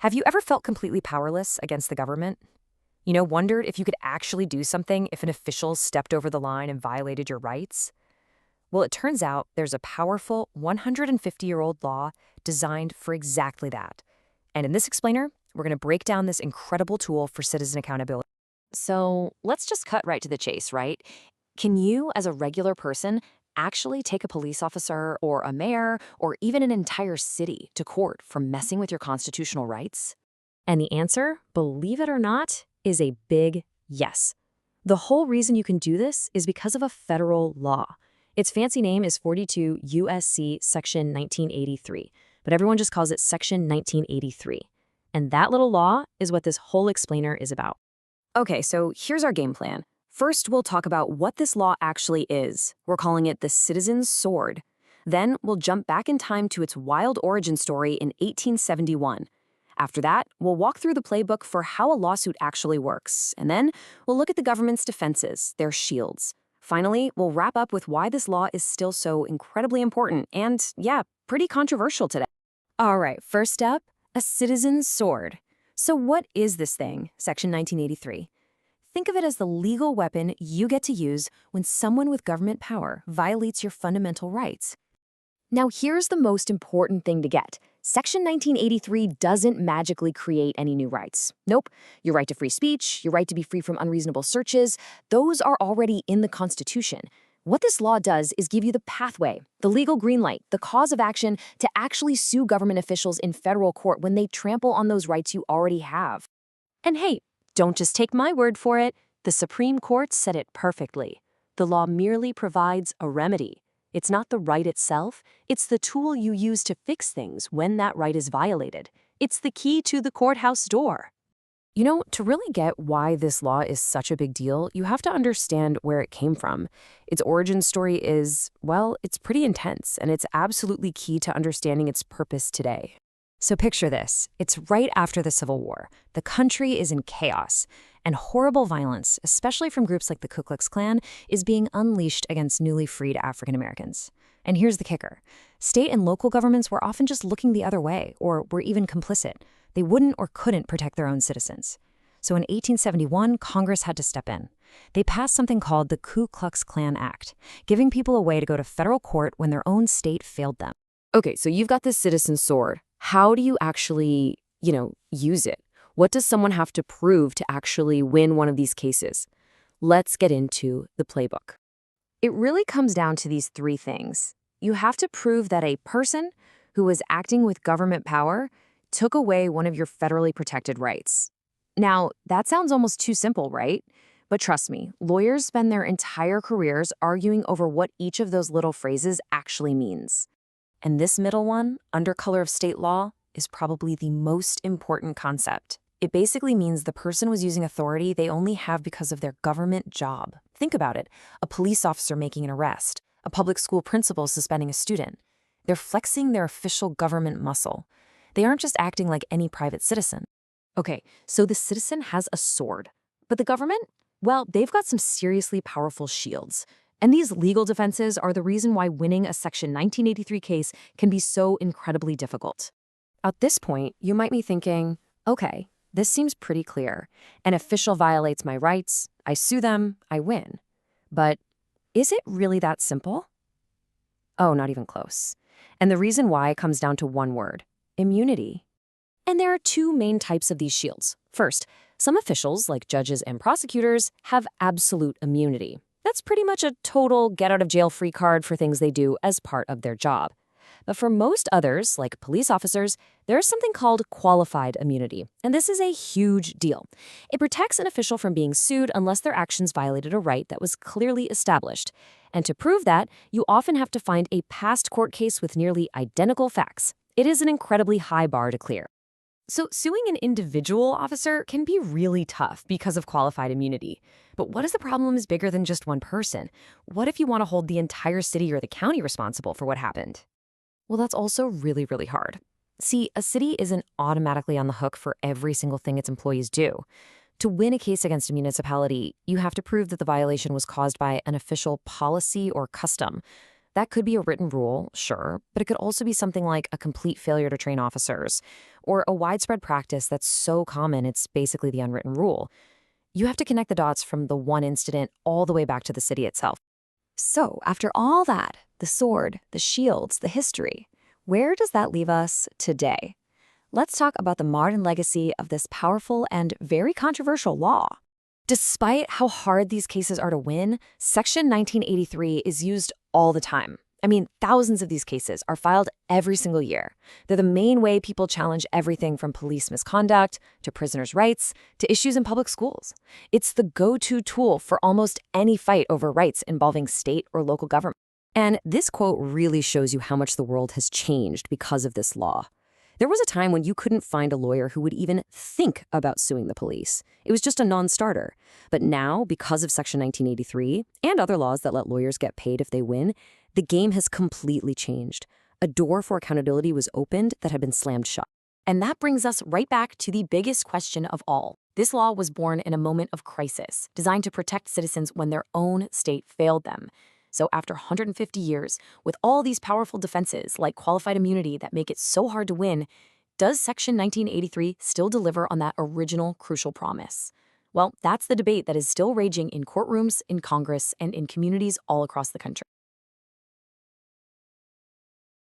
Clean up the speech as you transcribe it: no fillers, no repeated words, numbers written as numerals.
Have you ever felt completely powerless against the government? Wondered if you could actually do something if an official stepped over the line and violated your rights? Well, it turns out there's a powerful 150-year-old law designed for exactly that. And in this explainer, we're going to break down this incredible tool for citizen accountability. So let's just cut right to the chase, right? Can you, as a regular person, actually take a police officer or a mayor or even an entire city to court for messing with your constitutional rights? And the answer, believe it or not, is a big yes. The whole reason you can do this is because of a federal law. Its fancy name is 42 USC Section 1983, but everyone just calls it Section 1983. And that little law is what this whole explainer is about. Okay, so here's our game plan. First, we'll talk about what this law actually is. We're calling it the Citizen's Sword. Then, we'll jump back in time to its wild origin story in 1871. After that, we'll walk through the playbook for how a lawsuit actually works. And then, we'll look at the government's defenses, their shields. Finally, we'll wrap up with why this law is still so incredibly important and, yeah, pretty controversial today. All right, first up, a citizen's sword. So what is this thing, Section 1983? Think of it as the legal weapon you get to use when someone with government power violates your fundamental rights. Now, here's the most important thing to get. Section 1983 doesn't magically create any new rights. Nope. Your right to free speech, your right to be free from unreasonable searches, those are already in the Constitution. What this law does is give you the pathway, the legal green light, the cause of action to actually sue government officials in federal court when they trample on those rights you already have. And hey, don't just take my word for it. The Supreme Court said it perfectly. The law merely provides a remedy. It's not the right itself, it's the tool you use to fix things when that right is violated. It's the key to the courthouse door. To really get why this law is such a big deal, you have to understand where it came from. Its origin story is, well, it's pretty intense, and it's absolutely key to understanding its purpose today. So picture this. It's right after the Civil War. The country is in chaos, and horrible violence, especially from groups like the Ku Klux Klan, is being unleashed against newly freed African Americans. And here's the kicker. State and local governments were often just looking the other way, or were even complicit. They wouldn't or couldn't protect their own citizens. So in 1871, Congress had to step in. They passed something called the Ku Klux Klan Act, giving people a way to go to federal court when their own state failed them. Okay, so you've got this citizen's sword. How do you actually, use it? What does someone have to prove to actually win one of these cases? Let's get into the playbook. It really comes down to these three things. You have to prove that a person who was acting with government power took away one of your federally protected rights. Now, that sounds almost too simple, right? But trust me, lawyers spend their entire careers arguing over what each of those little phrases actually means. And this middle one, under color of state law, is probably the most important concept. It basically means the person was using authority they only have because of their government job. Think about it. A police officer making an arrest, a public school principal suspending a student. They're flexing their official government muscle. They aren't just acting like any private citizen. Okay, so the citizen has a sword. But the government? Well, they've got some seriously powerful shields. And these legal defenses are the reason why winning a Section 1983 case can be so incredibly difficult. At this point, you might be thinking, okay, this seems pretty clear. An official violates my rights, I sue them, I win. But is it really that simple? Oh, not even close. And the reason why comes down to one word: immunity. And there are two main types of these shields. First, some officials, like judges and prosecutors, have absolute immunity. That's pretty much a total get-out-of-jail-free card for things they do as part of their job. But for most others, like police officers, there is something called qualified immunity, and this is a huge deal. It protects an official from being sued unless their actions violated a right that was clearly established. And to prove that, you often have to find a past court case with nearly identical facts. It is an incredibly high bar to clear. So suing an individual officer can be really tough because of qualified immunity. But what if the problem is bigger than just one person? What if you want to hold the entire city or the county responsible for what happened? Well, that's also really, really hard. See, a city isn't automatically on the hook for every single thing its employees do. To win a case against a municipality, you have to prove that the violation was caused by an official policy or custom. That could be a written rule, sure, but it could also be something like a complete failure to train officers, or a widespread practice that's so common it's basically the unwritten rule. You have to connect the dots from the one incident all the way back to the city itself. So, after all that, the sword, the shields, the history, where does that leave us today? Let's talk about the modern legacy of this powerful and very controversial law. Despite how hard these cases are to win, Section 1983 is used all the time. I mean, thousands of these cases are filed every single year. They're the main way people challenge everything from police misconduct to prisoners' rights to issues in public schools. It's the go-to tool for almost any fight over rights involving state or local government. And this quote really shows you how much the world has changed because of this law. There was a time when you couldn't find a lawyer who would even think about suing the police. It was just a non-starter. But now, because of Section 1983 and other laws that let lawyers get paid if they win, the game has completely changed. A door for accountability was opened that had been slammed shut. And that brings us right back to the biggest question of all. This law was born in a moment of crisis, designed to protect citizens when their own state failed them. So after 150 years, with all these powerful defenses like qualified immunity that make it so hard to win, does Section 1983 still deliver on that original crucial promise? Well, that's the debate that is still raging in courtrooms, in Congress, and in communities all across the country.